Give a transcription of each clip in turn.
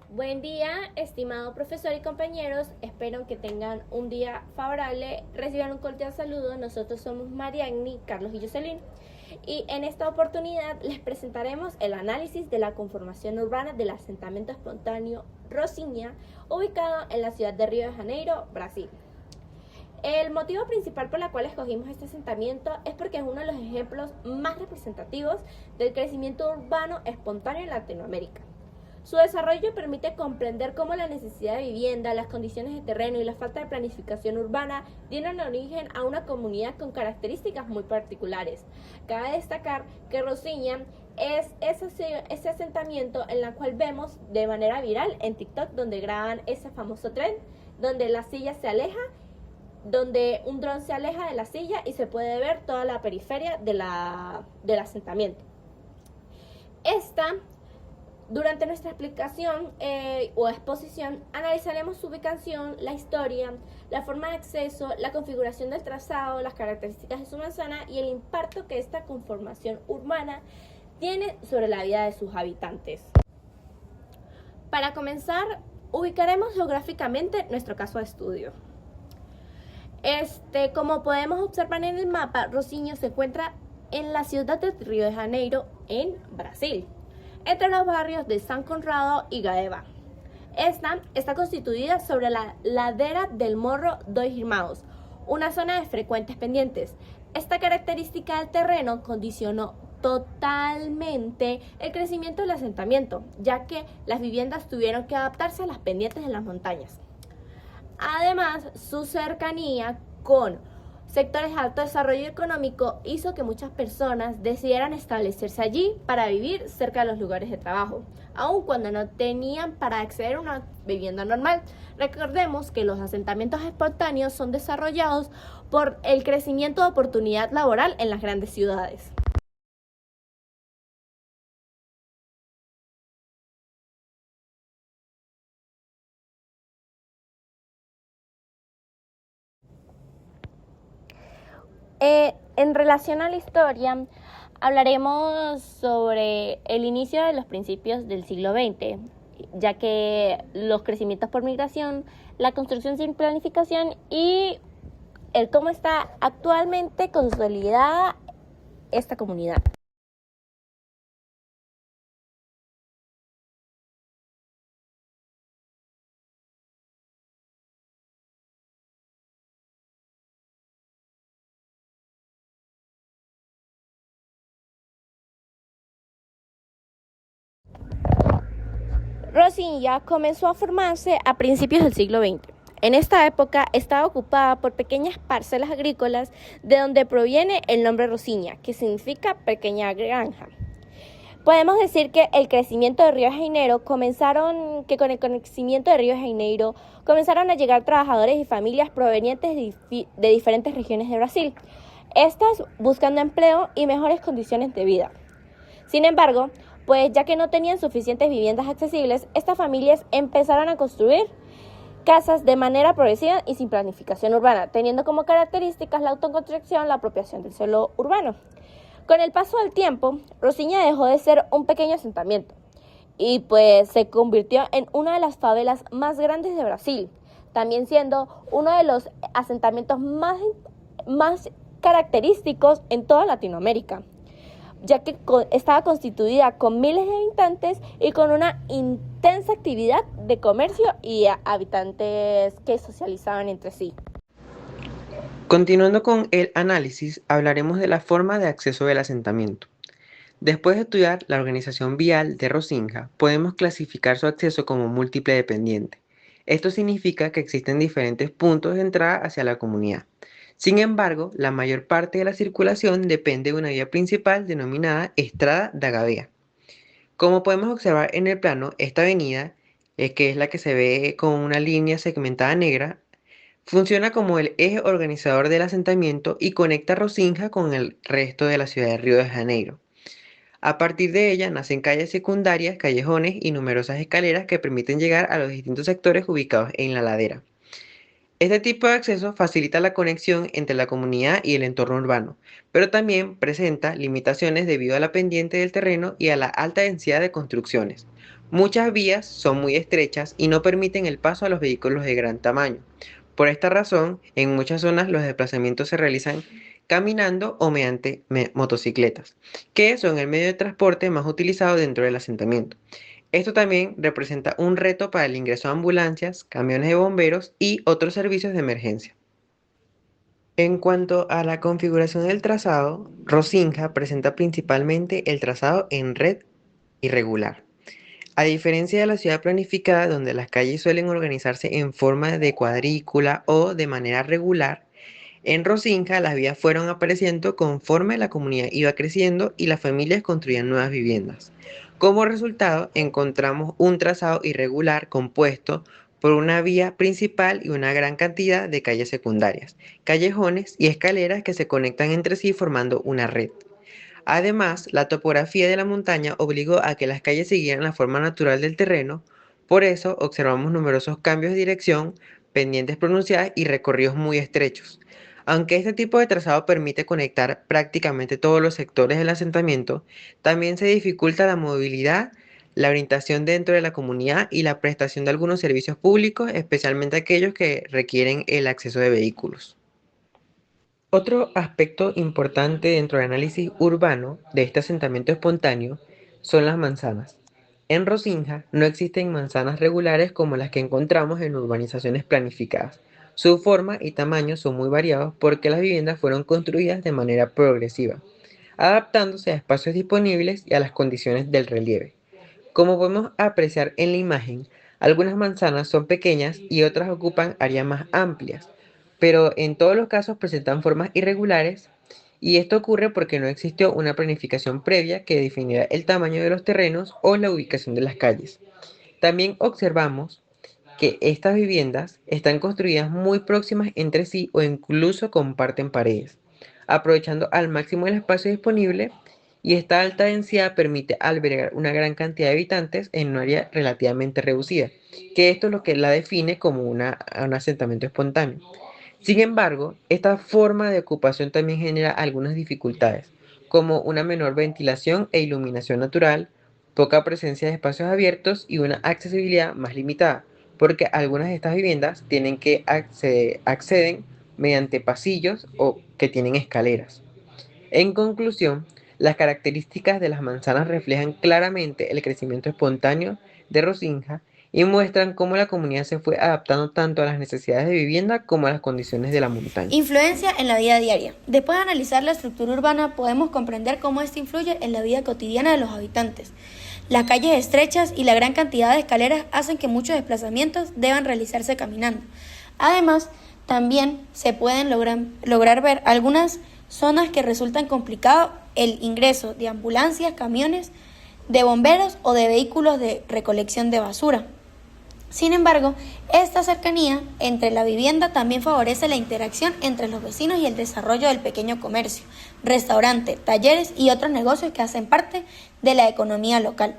Buen día, estimado profesor y compañeros. Espero que tengan un día favorable. Reciban un cordial saludo. Nosotros somos Mariagni, Carlos y Jocelyn. Y en esta oportunidad les presentaremos el análisis de la conformación urbana del asentamiento espontáneo Rocinha, ubicado en la ciudad de Río de Janeiro, Brasil. El motivo principal por el cual escogimos este asentamiento es porque es uno de los ejemplos más representativos del crecimiento urbano espontáneo en Latinoamérica. Su desarrollo permite comprender cómo la necesidad de vivienda, las condiciones de terreno y la falta de planificación urbana dieron origen a una comunidad con características muy particulares. Cabe destacar que Rocinha es ese asentamiento en el cual vemos de manera viral en TikTok, donde graban ese famoso tren, donde la silla se aleja, donde un dron se aleja de la silla y se puede ver toda la periferia del asentamiento. Durante nuestra explicación o exposición, analizaremos su ubicación, la historia, la forma de acceso, la configuración del trazado, las características de su manzana y el impacto que esta conformación urbana tiene sobre la vida de sus habitantes. Para comenzar, ubicaremos geográficamente nuestro caso de estudio. Como podemos observar en el mapa, Rocinha se encuentra en la ciudad de Río de Janeiro, en Brasil, entre los barrios de San Conrado y Gaeta. Esta está constituida sobre la ladera del Morro dos Irmãos, una zona de frecuentes pendientes. Esta característica del terreno condicionó totalmente el crecimiento del asentamiento, ya que las viviendas tuvieron que adaptarse a las pendientes de las montañas. Además, su cercanía con sectores de alto desarrollo económico hizo que muchas personas decidieran establecerse allí para vivir cerca de los lugares de trabajo, aun cuando no tenían para acceder a una vivienda normal. Recordemos que los asentamientos espontáneos son desarrollados por el crecimiento de oportunidad laboral en las grandes ciudades. En relación a la historia, hablaremos sobre el inicio de los principios del siglo XX, ya que los crecimientos por migración, la construcción sin planificación y el cómo está actualmente consolidada esta comunidad. Rocinha comenzó a formarse a principios del siglo XX. En esta época estaba ocupada por pequeñas parcelas agrícolas, de donde proviene el nombre Rocinha, que significa pequeña granja. Podemos decir que el crecimiento de Río de Janeiro con el crecimiento de Río de Janeiro comenzaron a llegar trabajadores y familias provenientes de diferentes regiones de Brasil, estas buscando empleo y mejores condiciones de vida. Sin embargo, pues ya que no tenían suficientes viviendas accesibles, estas familias empezaron a construir casas de manera progresiva y sin planificación urbana, teniendo como características la autoconstrucción, la apropiación del suelo urbano. Con el paso del tiempo, Rocinha dejó de ser un pequeño asentamiento y pues se convirtió en una de las favelas más grandes de Brasil, también siendo uno de los asentamientos más característicos en toda Latinoamérica, ya que estaba constituida con miles de habitantes y con una intensa actividad de comercio y habitantes que socializaban entre sí. Continuando con el análisis, hablaremos de la forma de acceso del asentamiento. Después de estudiar la organización vial de Rocinha, podemos clasificar su acceso como múltiple dependiente. Esto significa que existen diferentes puntos de entrada hacia la comunidad. Sin embargo, la mayor parte de la circulación depende de una vía principal denominada Estrada da Gavea. Como podemos observar en el plano, esta avenida, que es la que se ve con una línea segmentada negra, funciona como el eje organizador del asentamiento y conecta Rocinha con el resto de la ciudad de Río de Janeiro. A partir de ella nacen calles secundarias, callejones y numerosas escaleras que permiten llegar a los distintos sectores ubicados en la ladera. Este tipo de acceso facilita la conexión entre la comunidad y el entorno urbano, pero también presenta limitaciones debido a la pendiente del terreno y a la alta densidad de construcciones. Muchas vías son muy estrechas y no permiten el paso a los vehículos de gran tamaño. Por esta razón, en muchas zonas los desplazamientos se realizan caminando o mediante motocicletas, que son el medio de transporte más utilizado dentro del asentamiento. Esto también representa un reto para el ingreso de ambulancias, camiones de bomberos y otros servicios de emergencia. En cuanto a la configuración del trazado, Rocinja presenta principalmente el trazado en red irregular. A diferencia de la ciudad planificada, donde las calles suelen organizarse en forma de cuadrícula o de manera regular, en Rocinja las vías fueron apareciendo conforme la comunidad iba creciendo y las familias construían nuevas viviendas. Como resultado, encontramos un trazado irregular compuesto por una vía principal y una gran cantidad de calles secundarias, callejones y escaleras que se conectan entre sí formando una red. Además, la topografía de la montaña obligó a que las calles siguieran la forma natural del terreno, por eso observamos numerosos cambios de dirección, pendientes pronunciadas y recorridos muy estrechos. Aunque este tipo de trazado permite conectar prácticamente todos los sectores del asentamiento, también se dificulta la movilidad, la orientación dentro de la comunidad y la prestación de algunos servicios públicos, especialmente aquellos que requieren el acceso de vehículos. Otro aspecto importante dentro del análisis urbano de este asentamiento espontáneo son las manzanas. En Rocinja no existen manzanas regulares como las que encontramos en urbanizaciones planificadas. Su forma y tamaño son muy variados porque las viviendas fueron construidas de manera progresiva, adaptándose a espacios disponibles y a las condiciones del relieve. Como podemos apreciar en la imagen, algunas manzanas son pequeñas y otras ocupan áreas más amplias, pero en todos los casos presentan formas irregulares y esto ocurre porque no existió una planificación previa que definiera el tamaño de los terrenos o la ubicación de las calles. También observamos que estas viviendas están construidas muy próximas entre sí o incluso comparten paredes, aprovechando al máximo el espacio disponible, y esta alta densidad permite albergar una gran cantidad de habitantes en un área relativamente reducida, que esto es lo que la define como un asentamiento espontáneo. Sin embargo, esta forma de ocupación también genera algunas dificultades, como una menor ventilación e iluminación natural, poca presencia de espacios abiertos y una accesibilidad más limitada, porque algunas de estas viviendas tienen que acceden mediante pasillos o que tienen escaleras. En conclusión, las características de las manzanas reflejan claramente el crecimiento espontáneo de Rocinja y muestran cómo la comunidad se fue adaptando tanto a las necesidades de vivienda como a las condiciones de la montaña. Influencia en la vida diaria. Después de analizar la estructura urbana, podemos comprender cómo ésta influye en la vida cotidiana de los habitantes. Las calles estrechas y la gran cantidad de escaleras hacen que muchos desplazamientos deban realizarse caminando. Además, también se pueden lograr ver algunas zonas que resultan complicado el ingreso de ambulancias, camiones, de bomberos o de vehículos de recolección de basura. Sin embargo, esta cercanía entre la vivienda también favorece la interacción entre los vecinos y el desarrollo del pequeño comercio, restaurante, talleres y otros negocios que hacen parte de la economía local.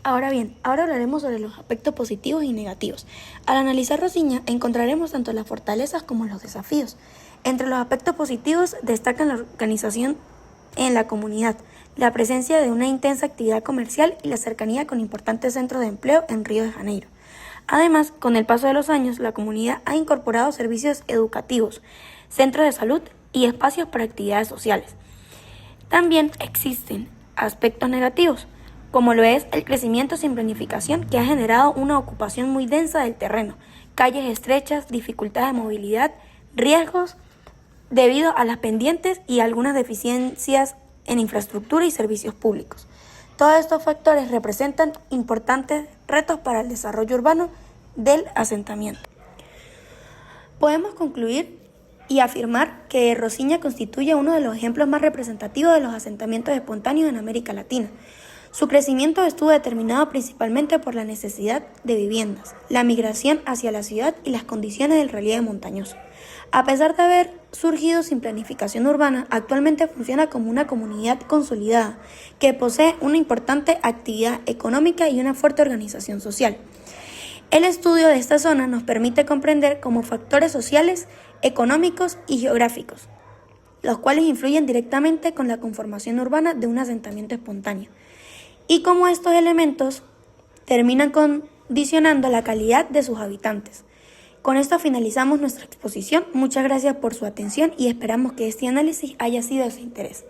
Ahora bien, ahora hablaremos sobre los aspectos positivos y negativos. Al analizar Rocinha encontraremos tanto las fortalezas como los desafíos. Entre los aspectos positivos destacan la organización en la comunidad, la presencia de una intensa actividad comercial y la cercanía con importantes centros de empleo en Río de Janeiro. Además, con el paso de los años, la comunidad ha incorporado servicios educativos, centros de salud y espacios para actividades sociales. También existen aspectos negativos, como lo es el crecimiento sin planificación que ha generado una ocupación muy densa del terreno, calles estrechas, dificultades de movilidad, riesgos debido a las pendientes y algunas deficiencias en infraestructura y servicios públicos. Todos estos factores representan importantes retos para el desarrollo urbano del asentamiento. Podemos concluir y afirmar que Rocinha constituye uno de los ejemplos más representativos de los asentamientos espontáneos en América Latina. Su crecimiento estuvo determinado principalmente por la necesidad de viviendas, la migración hacia la ciudad y las condiciones del relieve montañoso. A pesar de haber surgido sin planificación urbana, actualmente funciona como una comunidad consolidada que posee una importante actividad económica y una fuerte organización social. El estudio de esta zona nos permite comprender cómo factores sociales, económicos y geográficos, los cuales influyen directamente con la conformación urbana de un asentamiento espontáneo, y cómo estos elementos terminan condicionando la calidad de sus habitantes. Con esto finalizamos nuestra exposición. Muchas gracias por su atención y esperamos que este análisis haya sido de su interés.